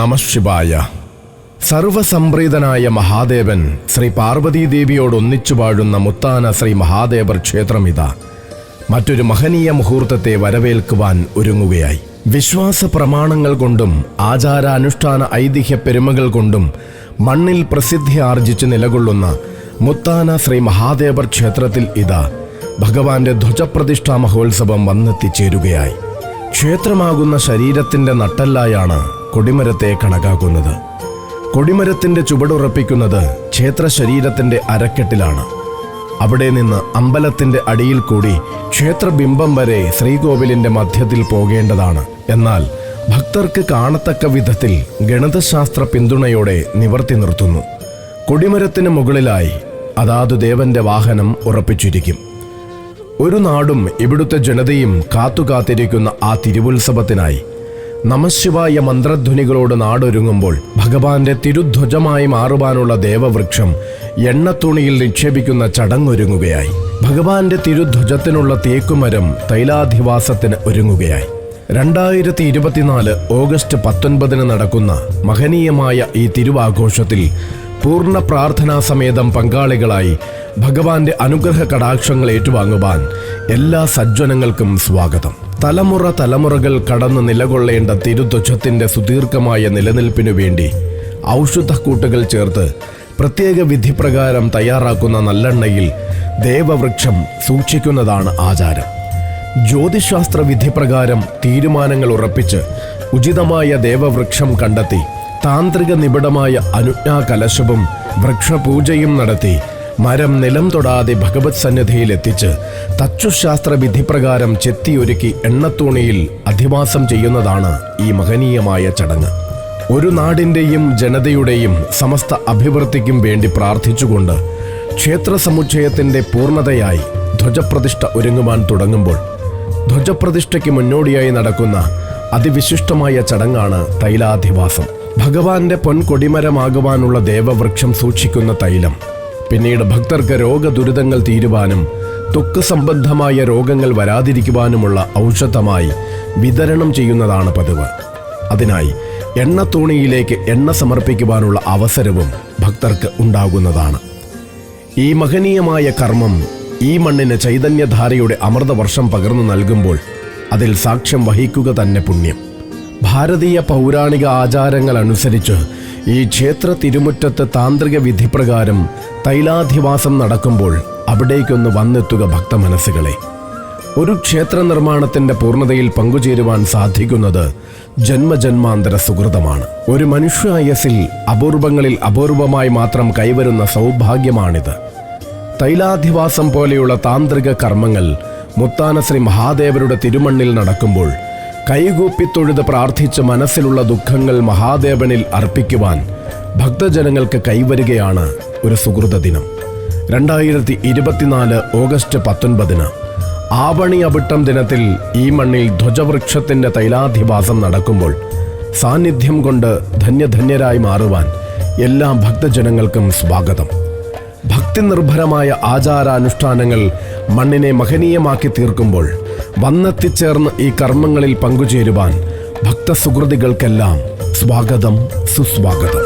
നമഃശിവായ. സർവസംപ്രീതനായ മഹാദേവൻ ശ്രീ പാർവതീദേവിയോടൊന്നിച്ചു വാഴുന്ന മുത്താന ശ്രീ മഹാദേവർ ക്ഷേത്രമിതാ മറ്റൊരു മഹനീയ മുഹൂർത്തത്തെ വരവേൽക്കുവാൻ ഒരുങ്ങുകയായി. വിശ്വാസ പ്രമാണങ്ങൾ കൊണ്ടും ആചാരാനുഷ്ഠാന ഐതിഹ്യ പെരുമകൾ കൊണ്ടും മണ്ണിൽ പ്രസിദ്ധി ആർജിച്ച് നിലകൊള്ളുന്ന മുത്താന ശ്രീ മഹാദേവർ ക്ഷേത്രത്തിൽ ഇതാ ഭഗവാന്റെ ധ്വജപ്രതിഷ്ഠാ മഹോത്സവം വന്നെത്തിച്ചേരുകയായി. ക്ഷേത്രമാകുന്ന ശരീരത്തിന്റെ നട്ടെല്ലായാണ് കൊടിമരത്തെ കണക്കാക്കുന്നത്. കൊടിമരത്തിന്റെ ചുവടുറപ്പിക്കുന്നത് ക്ഷേത്ര ശരീരത്തിന്റെ അരക്കെട്ടിലാണ്. അവിടെ നിന്ന് അമ്പലത്തിന്റെ അടിയിൽ കൂടി ക്ഷേത്രബിംബം വരെ ശ്രീകോവിലിന്റെ മധ്യത്തിൽ പോകേണ്ടതാണ്. എന്നാൽ ഭക്തർക്ക് കാണത്തക്ക വിധത്തിൽ ഗണിതശാസ്ത്ര പിന്തുണയോടെ നിവർത്തി നിർത്തുന്നു. കൊടിമരത്തിന് മുകളിലായി അതാതു ദേവന്റെ വാഹനം ഉറപ്പിച്ചിരിക്കും. ഒരു നാടും ഇവിടുത്തെ ജനതയും കാത്തുകാത്തിരിക്കുന്ന ആ തിരുവുത്സവത്തിനായി നമഃശിവായ മന്ത്രധ്വനികളോട് നാടൊരുങ്ങുമ്പോൾ ഭഗവാന്റെ തിരുധ്വജമായി മാറുവാനുള്ള ദേവവൃക്ഷം എണ്ണത്തുണിയിൽ നിക്ഷേപിക്കുന്ന ചടങ്ങൊരുങ്ങുകയായി. ഭഗവാന്റെ തിരുധ്വജത്തിനുള്ള തേക്കുമരം തൈലാധിവാസത്തിന് ഒരുങ്ങുകയായി. 2024 ഓഗസ്റ്റ് 19 നടക്കുന്ന മഹനീയമായ ഈ തിരുവാഘോഷത്തിൽ പൂർണ്ണ പ്രാർത്ഥനാ സമേതം പങ്കാളികളായി ഭഗവാന്റെ അനുഗ്രഹ കടാക്ഷങ്ങൾ ഏറ്റുവാങ്ങുവാൻ എല്ലാ സജ്ജനങ്ങൾക്കും സ്വാഗതം. തലമുറകൾ കടന്ന് നിലകൊള്ളേണ്ട തിരുധ്വജത്തിന്റെ സുദീർഘമായ നിലനിൽപ്പിനു വേണ്ടി ഔഷധക്കൂട്ടുകൾ ചേർത്ത് പ്രത്യേക വിധിപ്രകാരം തയ്യാറാക്കുന്ന നല്ലെണ്ണയിൽ ദേവവൃക്ഷം സൂക്ഷിക്കുന്നതാണ് ആചാരം. ജ്യോതിശാസ്ത്ര വിധിപ്രകാരം തീരുമാനങ്ങൾ ഉറപ്പിച്ച് ഉചിതമായ ദേവവൃക്ഷം കണ്ടെത്തി താന്ത്രിക നിബിഡമായ അനുജ്ഞാകലശവും വൃക്ഷപൂജയും നടത്തി മരം നിലം തൊടാതെ ഭഗവത് സന്നിധിയിൽ എത്തിച്ച് തച്ചുശാസ്ത്ര വിധിപ്രകാരം ചെത്തിയൊരുക്കി എണ്ണത്തൂണിയിൽ അധിവാസം ചെയ്യുന്നതാണ് ഈ മഹനീയമായ ചടങ്ങ്. ഒരു നാടിൻ്റെയും ജനതയുടെയും സമസ്ത അഭിവൃദ്ധിക്കും വേണ്ടി പ്രാർത്ഥിച്ചുകൊണ്ട് ക്ഷേത്ര സമുച്ചയത്തിൻ്റെ പൂർണ്ണതയായി ധ്വജപ്രതിഷ്ഠ ഒരുങ്ങുവാൻ തുടങ്ങുമ്പോൾ ധ്വജപ്രതിഷ്ഠയ്ക്ക് മുന്നോടിയായി നടക്കുന്ന അതിവിശിഷ്ടമായ ചടങ്ങാണ് തൈലാധിവാസം. ഭഗവാന്റെ പൊൻകൊടിമരമാകുവാനുള്ള ദേവവൃക്ഷം സൂക്ഷിക്കുന്ന തൈലം പിന്നീട് ഭക്തർക്ക് രോഗദുരിതങ്ങൾ തീരുവാനും ത്വക്ക് സംബന്ധമായ രോഗങ്ങൾ വരാതിരിക്കുവാനുമുള്ള ഔഷധമായി വിതരണം ചെയ്യുന്നതാണ് പതിവ്. അതിനായി എണ്ണത്തൂണിയിലേക്ക് എണ്ണ സമർപ്പിക്കുവാനുള്ള അവസരവും ഭക്തർക്ക് ഉണ്ടാകുന്നതാണ്. ഈ മഹനീയമായ കർമ്മം ഈ മണ്ണിന് ചൈതന്യധാരയുടെ അമൃതവർഷം പകർന്നു നൽകുമ്പോൾ അതിൽ സാക്ഷ്യം വഹിക്കുക തന്നെ പുണ്യം. ഭാരതീയ പൗരാണിക ആചാരങ്ങൾ അനുസരിച്ച് ഈ ക്ഷേത്ര തിരുമുറ്റത്ത് താന്ത്രിക വിധിപ്രകാരം തൈലാധിവാസം നടക്കുമ്പോൾ അവിടേക്കൊന്ന് വന്നെത്തുക ഭക്തമനസ്സുകളെ. ഒരു ക്ഷേത്ര നിർമ്മാണത്തിന്റെ പൂർണ്ണതയിൽ പങ്കുചേരുവാൻ സാധിക്കുന്നത് ജന്മജന്മാന്തര സുഹൃതമാണ്. ഒരു മനുഷ്യായസിൽ അപൂർവങ്ങളിൽ അപൂർവമായി മാത്രം കൈവരുന്ന സൗഭാഗ്യമാണിത്. തൈലാധിവാസം പോലെയുള്ള താന്ത്രിക കർമ്മങ്ങൾ മുത്താന ശ്രീ മഹാദേവരുടെ തിരുമണ്ണിൽ നടക്കുമ്പോൾ കൈകൂപ്പി തൊഴുത് പ്രാർത്ഥിച്ച് മനസ്സിലുള്ള ദുഃഖങ്ങൾ മഹാദേവനിൽ അർപ്പിക്കുവാൻ ഭക്തജനങ്ങൾക്ക് കൈവരികയാണ് ഒരു സുഹൃത ദിനം. 2024 ഓഗസ്റ്റ് 19 ആവണി അവിട്ടം ദിനത്തിൽ ഈ മണ്ണിൽ ധ്വജവൃക്ഷത്തിന്റെ തൈലാധിവാസം നടക്കുമ്പോൾ സാന്നിധ്യം കൊണ്ട് ധന്യധന്യരായി മാറുവാൻ എല്ലാ ഭക്തജനങ്ങൾക്കും സ്വാഗതം. ഭക്തി നിർഭരമായ ആചാരാനുഷ്ഠാനങ്ങൾ മണ്ണിനെ മഹനീയമാക്കി തീർക്കുമ്പോൾ വന്നെത്തിച്ചേർന്ന് ഈ കർമ്മങ്ങളിൽ പങ്കുചേരുവാൻ ഭക്തസുഹൃതികൾക്കെല്ലാം സ്വാഗതം, സുസ്വാഗതം.